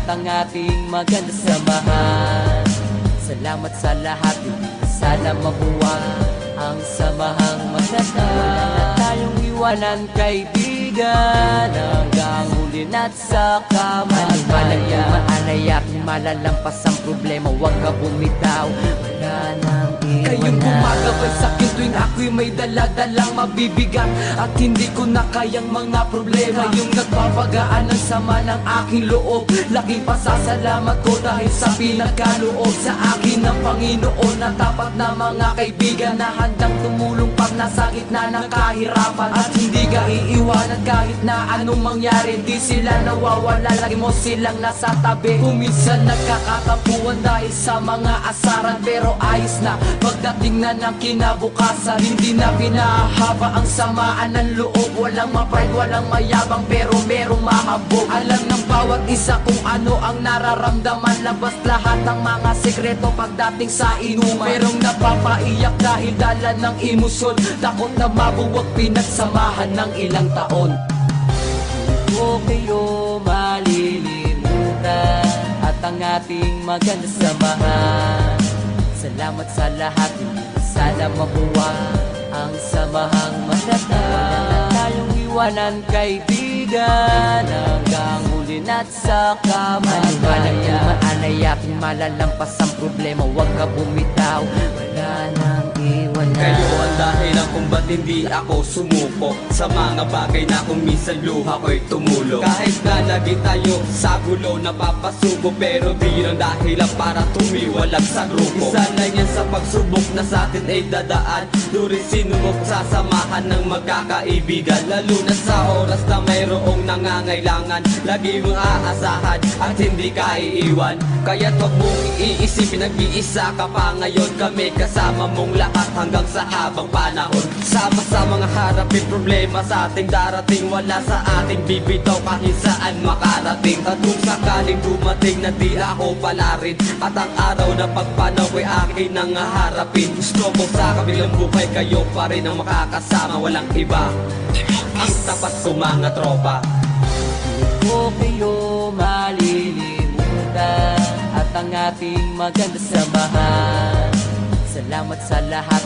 ang ating maganda samahan. Salamat sa lahat, sana mabuhay ang samahang maganda. Wala na tayong iwanan kaibigan, hanggang huli na't sa kamatayan. Maanay aking malalampas ang problema, huwag ka bumitaw, wala nang iwanan. Kayong gumagabay sa'kin tuwing ako'y may daladalang mabibigat at hindi ko na kayang mga problema. Kayong nagpapagaan ng sama ng aking loob, laking pasasalamat ko dahil sa pinagkaloob sa akin ng Panginoon na tapat na mga kaibigan na handang tumulong pag nasa gitna ng kahirapan. At hindi ka iiwanan kahit na anong mangyari, di sila nawawala, lagi mo silang nasa tabi. Kung minsan nagkakatampuan dahil sa mga asaran, pero ayos na pagdating na ng kinabukasan. Hindi na pinahaba ang samaan ng loob, walang ma-pride, walang mayabang, pero merong mahabog. Alam ng bawat isa kung ano ang nararamdaman, labas lahat ng mga sekreto pagdating sa inuman. Merong napapaiyak dahil dala ng emosyon, takot na mabuwag pinagsamahan ng ilang taon. Huwag kayo malilimutan at ang ating maganda samahan. Salamat sa lahat, sana mabuhay ang samahang maganda. Wala na tayong iwanan kaibigan, hanggang huli na't sa kamatayan. Maanay aking malalampas ang problema, huwag ka bumitaw, wala nang iwanan. Kayo ang dahilan kung ba't hindi ako sumuko sa mga bagay na kung minsan luha ko'y tumulo. Kahit na lagi tayo sa gulo napapasubo, pero di yun ang dahilan para tumiwalag sa grupo. Isa na yan sa pagsubok na sa atin ay dadaan, during sinubok sasamahan ng magkakaibigan. Lalo na sa oras na mayroong nangangailangan, lagi mong aasahan at hindi ka iiwan. Kaya't wag mong iisipin, nag-iisa ka pa ngayon. Kami kasama mong lahat hanggang sa habang panahon. Sama-sama nga harapin problema sa ating darating, wala sa ating bibitaw kahit saan makarating. At kung sakaling dumating na di ako pala rin, at ang araw na pagpanaw ko'y akin nang harapin, gusto ko sa kabilang buhay kayo pa rin ang makakasama, walang iba ang tapat ko mga tropa. Huwag kayo malilimutan at ang ating maganda samahan. Salamat sa lahat,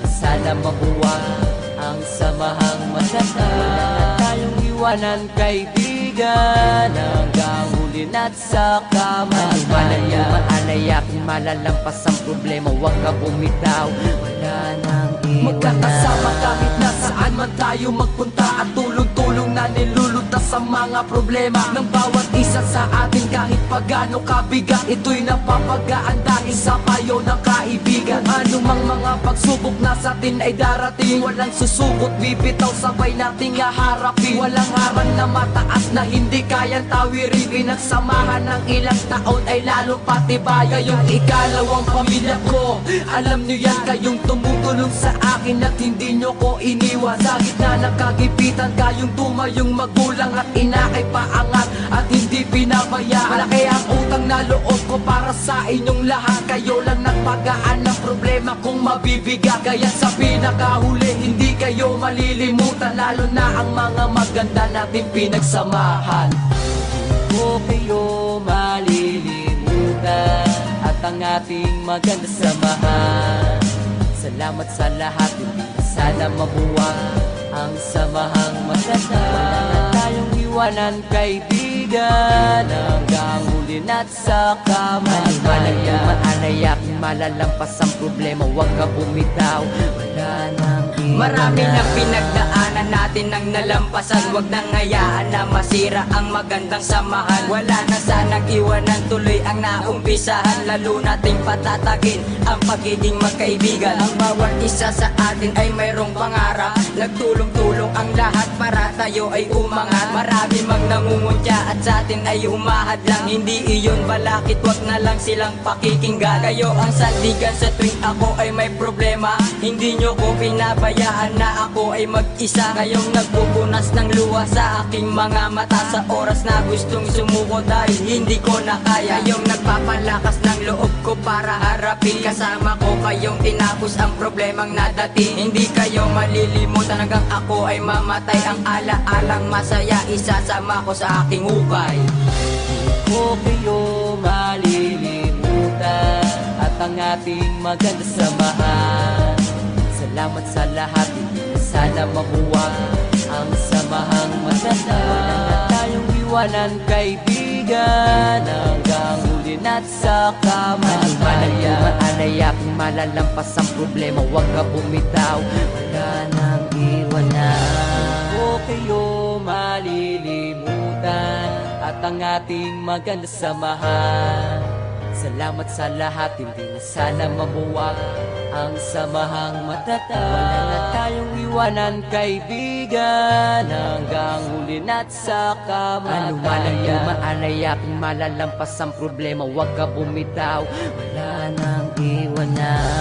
sana mabuhay ang samahang maganda. Wala na tayong iwanan kaibigan, hanggang huli na't sa kamatayan. Maanay aking malalampas ang problema, huwag ka bumitaw, wala nang iwanan. Magkakasama kahit nasaan man tayo magpunta, at tulong-tulong na nilulutas ang mga problema ng bawat isa sa atin kahit pagano kabigat. Ito'y napapagaan dahil sa payo ng kaibigan. Anumang mga pagsubok na sa atin ay darating, walang susubot, bibitaw, sabay nating haharapin. Walang harang na mataas na hindi kayang tawirin. Pinagsamahan ng ilang taon ay lalong patibay. Kayong ikalawang pamilya ko, alam nyo yan, kayong tumutulong sa akin at hindi nyo ko iniwan. Sa gitna ng kagipitan, kayong tumayong magulang at ina ay paangat at hindi pinabayaan. Malaki ang utang na loob ko para sa inyong lahat. Kayo lang nagpagaan ng problema kung mabibigat. Kaya sa pinakahuli, hindi kayo malilimutan, lalo na ang mga maganda nating pinagsamahan. Huwag kayo malilimutan at ang ating maganda samahan. Salamat sa lahat, sana mabuhay ang samahang maganda. Wala na tayong iwanan kaibigan, hanggang huli na't sa kamatayan. Maanay aking malalampas ang problema, huwag ka bumitaw, wala nang iwanan. Marami na pinagdaanan natin ang nalampasan, wag nang hayaan na masira ang magandang samahan. Wala na sanang iwanan, tuloy ang naumpisahan, lalo nating patatagin ang pagiging magkaibigan. Ang bawat isa sa atin ay mayroong pangarap, nagtulong-tulong ang lahat para tayo ay umangat. Marami mang nangungutya at sa atin ay umahad lang, hindi iyon balakit, wag na lang silang pakikinggan. Kayo ang sandigan sa tuwing ako ay may problema, hindi nyo ko pinabayaan na ako ay mag-isa. Kayong nagpupunas ng luha sa aking mga mata sa oras na gustong sumuko dahil hindi ko na kaya. Kayong nagpapalakas ng loob ko para harapin, kasama ko kayong tinapos ang problemang nadating. Hindi kayo malilimutan hanggang ako ay mamatay, ang ala-alang masaya isasama ko sa aking hukay. Huwag kayo ating maganda samahan. Salamat sa lahat, hindi na sana mabuwag ang samahang maganda. Wala na tayong iwanan, kaibigan, hanggang huli na't sa kamatayan. Anaya kung malalampas ang problema, huwag ka bumitaw, wala nang iwanan. O kayo malilimutan at ang ating maganda samahan. Salamat sa lahat, hindi na sana mabuwag ang samahang matatag. Wala na tayong iwanan, kaibigan, hanggang huli na't sa kamatayan. Anuman ang dumaanay, aking malalampas ang problema, huwag ka bumitaw, wala nang iwanan.